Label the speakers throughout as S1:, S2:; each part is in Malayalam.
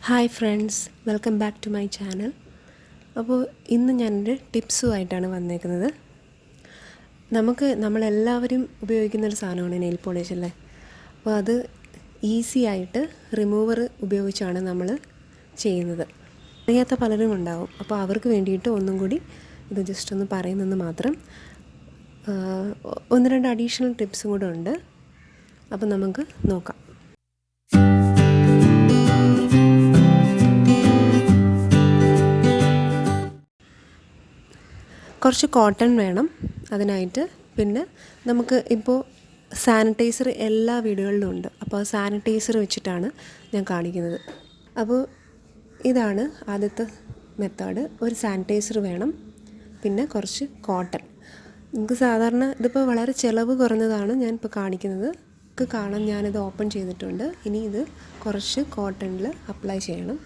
S1: Hi friends, welcome back to my channel. അപ്പോൾ ഇന്ന് ഞാനൊരു ടിപ്സുമായിട്ടാണ് വന്നേക്കുന്നത്. നമ്മളെല്ലാവരും ഉപയോഗിക്കുന്നൊരു സാധനമാണ് നെയിൽ പോളിഷ് അല്ലേ. അപ്പോൾ അത് ഈസി ആയിട്ട് റിമൂവർ ഉപയോഗിച്ചാണ് നമ്മൾ ചെയ്യുന്നത്. അറിയാത്ത പലരും ഉണ്ടാവും. അപ്പോൾ അവർക്ക് വേണ്ടിയിട്ട് ഒന്നും കൂടി ഇത് ജസ്റ്റ് ഒന്ന് പറയുന്നെന്ന് മാത്രം. ഒന്ന് രണ്ട് അഡീഷണൽ ടിപ്സും കൂടെ ഉണ്ട്. അപ്പോൾ നമുക്ക് നോക്കാം. കുറച്ച് കോട്ടൺ വേണം അതിനായിട്ട്. പിന്നെ നമുക്ക് ഇപ്പോൾ സാനിറ്റൈസർ എല്ലാ വീടുകളിലും ഉണ്ട്. അപ്പോൾ സാനിറ്റൈസർ വെച്ചിട്ടാണ് ഞാൻ കാണിക്കുന്നത്. അപ്പോൾ ഇതാണ് ആദ്യത്തെ മെത്തേഡ്. ഒരു സാനിറ്റൈസർ വേണം, പിന്നെ കുറച്ച് കോട്ടൺ. നിങ്ങൾക്ക് സാധാരണ ഇതിപ്പോൾ വളരെ ചിലവ് കുറഞ്ഞതാണ് ഞാൻ ഇപ്പോൾ കാണിക്കുന്നത്. നിങ്ങൾക്ക് കാണാൻ ഞാനിത് ഓപ്പൺ ചെയ്തിട്ടുണ്ട്. ഇനി ഇത് കുറച്ച് കോട്ടണിൽ അപ്ലൈ ചെയ്യണം.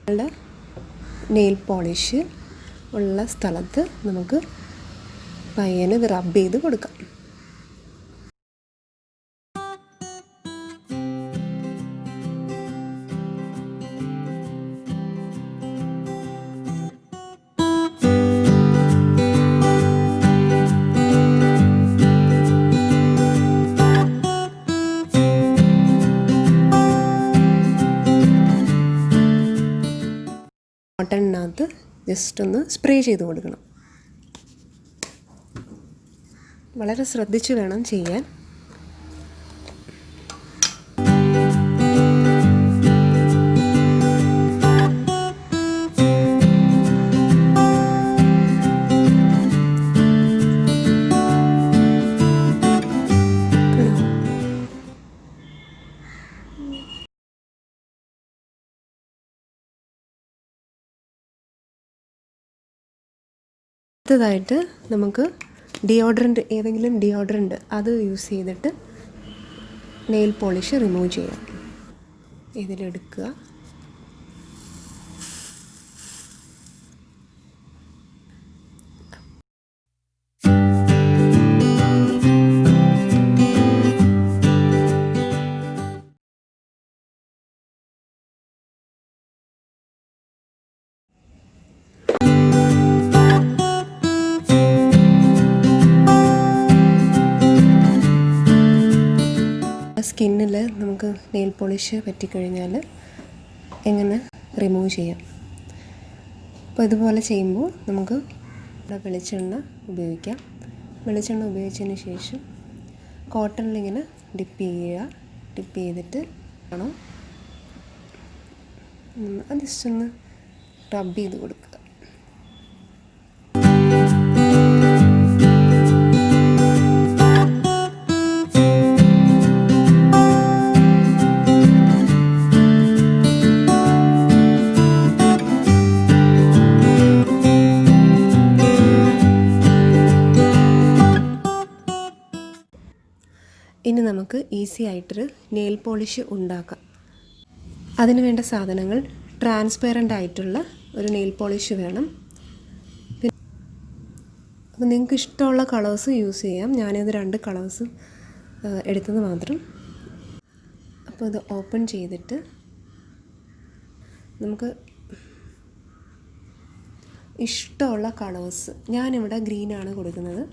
S1: നമ്മളുടെ നെയിൽ പോളിഷ് ഉള്ള സ്ഥലത്ത് നമുക്ക് പയ്യനെ ഇത് റബ്ബ് ചെയ്ത് കൊടുക്കാം. കോട്ടണിനകത്ത് ജസ്റ്റ് ഒന്ന് സ്പ്രേ ചെയ്ത് കൊടുക്കണം. വളരെ ശ്രദ്ധിച്ച് വേണം ചെയ്യാൻ. അടുത്തതായിട്ട് നമുക്ക് ഏതെങ്കിലും ഡിയോഡറൻറ്റ് അത് യൂസ് ചെയ്തിട്ട് നെയിൽ പോളിഷ് റിമൂവ് ചെയ്യാം. ഇതിലെടുക്കുക. സ്കിന്നിൽ നമുക്ക് നെയിൽ പോളിഷ് പറ്റിക്കഴിഞ്ഞാൽ എങ്ങനെ റിമൂവ് ചെയ്യാം. അപ്പോൾ ഇതുപോലെ ചെയ്യുമ്പോൾ നമുക്ക് വെളിച്ചെണ്ണ ഉപയോഗിക്കാം. വെളിച്ചെണ്ണ ഉപയോഗിച്ചതിന് ശേഷം കോട്ടണിലിങ്ങനെ ഡിപ്പ് ചെയ്യുക. ഡിപ്പ് ചെയ്തിട്ട് ആണോ അത് ജസ്റ്റ് ഒന്ന് റബ്ബ് ചെയ്ത് കൊടുക്കുക. ഇനി നമുക്ക് ഈസി ആയിട്ടൊരു നെയിൽ പോളിഷ് ഉണ്ടാക്കാം. അതിന് വേണ്ട സാധനങ്ങൾ ട്രാൻസ്പെറൻ്റ് ആയിട്ടുള്ള ഒരു നെയിൽ പോളിഷ് വേണം. അപ്പോൾ നിങ്ങൾക്ക് ഇഷ്ടമുള്ള കളേഴ്സ് യൂസ് ചെയ്യാം. ഞാനിത് 2 കളേഴ്സും എടുത്തത് മാത്രം. അപ്പോൾ ഇത് ഓപ്പൺ ചെയ്തിട്ട് നമുക്ക് ഇഷ്ടമുള്ള കളേഴ്സ്, ഞാനിവിടെ ഗ്രീനാണ് കൊടുക്കുന്നത്.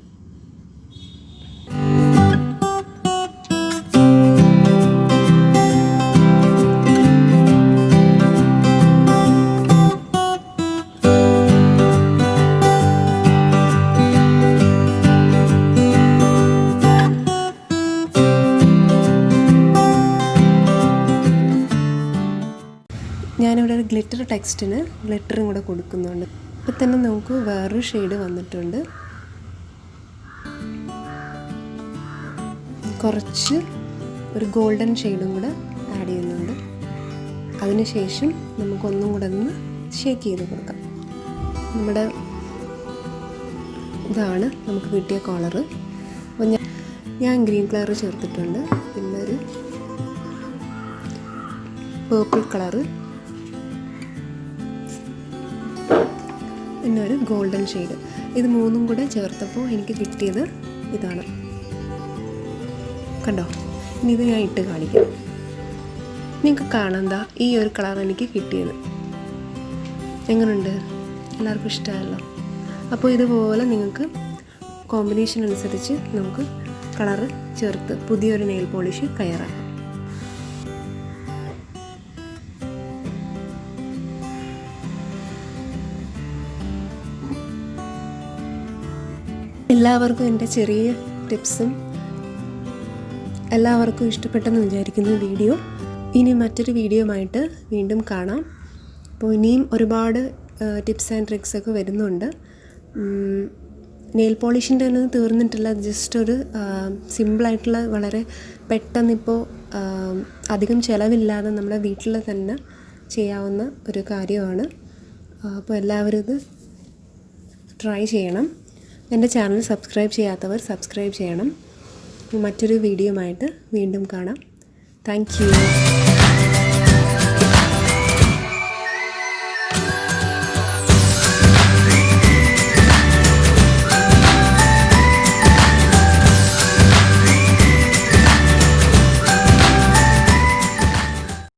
S1: ഞാനിവിടെ ഒരു ഗ്ലിറ്ററും കൂടെ കൊടുക്കുന്നുണ്ട്. ഇപ്പോൾ തന്നെ നമുക്ക് വേറൊരു ഷെയ്ഡ് വന്നിട്ടുണ്ട്. കുറച്ച് ഒരു ഗോൾഡൻ ഷെയ്ഡും കൂടെ ആഡ് ചെയ്യുന്നുണ്ട്. അതിനുശേഷം നമുക്കൊന്നും കൂടെ ഒന്ന് ഷേക്ക് ചെയ്ത് കൊടുക്കാം. നമ്മുടെ ഇതാണ് നമുക്ക് കിട്ടിയ കളറ്. അപ്പോൾ ഞാൻ ഗ്രീൻ കളർ ചേർത്തിട്ടുണ്ട്. പിന്നെ ഒരു പേർപ്പിൾ കളറ്, പിന്നെ ഒരു ഗോൾഡൻ ഷെയ്ഡ്. ഇത് 3ഉം കൂടെ ചേർത്തപ്പോൾ എനിക്ക് കിട്ടിയത് ഇതാണ്. കണ്ടോ? ഇനി ഇത് ഞാൻ ഇട്ട് കാണിക്കാം. നിങ്ങൾക്ക് കാണാം ദാ ഈ ഒരു കളർ എനിക്ക് കിട്ടിയത്. എങ്ങനെയുണ്ട്? എല്ലാവർക്കും ഇഷ്ടമായല്ലോ. അപ്പോൾ ഇതുപോലെ നിങ്ങൾക്ക് കോമ്പിനേഷൻ അനുസരിച്ച് നമുക്ക് കളറ് ചേർത്ത് പുതിയൊരു നെയിൽ പോളിഷ് കയ്യാറാക്കാം. എല്ലാവർക്കും എൻ്റെ ചെറിയ ടിപ്സും എല്ലാവർക്കും ഇഷ്ടപ്പെട്ടെന്ന് വിചാരിക്കുന്ന വീഡിയോ. ഇനി മറ്റൊരു വീഡിയോയുമായിട്ട് വീണ്ടും കാണാം. അപ്പോൾ ഇനിയും ഒരുപാട് ടിപ്സ് ആൻഡ് ട്രിക്സ് ഒക്കെ വരുന്നുണ്ട്. നെയിൽ പോളിഷിൻ്റെ ഒന്നും തീർന്നിട്ടില്ല. ജസ്റ്റ് ഒരു സിമ്പിളായിട്ടുള്ള വളരെ പെട്ടെന്നിപ്പോൾ അധികം ചിലവില്ലാതെ നമ്മുടെ വീട്ടിൽ തന്നെ ചെയ്യാവുന്ന ഒരു കാര്യമാണ്. അപ്പോൾ എല്ലാവരും ഇത് ട്രൈ ചെയ്യണം. എൻ്റെ ചാനൽ സബ്സ്ക്രൈബ് ചെയ്യാത്തവർ സബ്സ്ക്രൈബ് ചെയ്യണം. മറ്റൊരു വീഡിയോയുമായിട്ട് വീണ്ടും കാണാം. Thank you.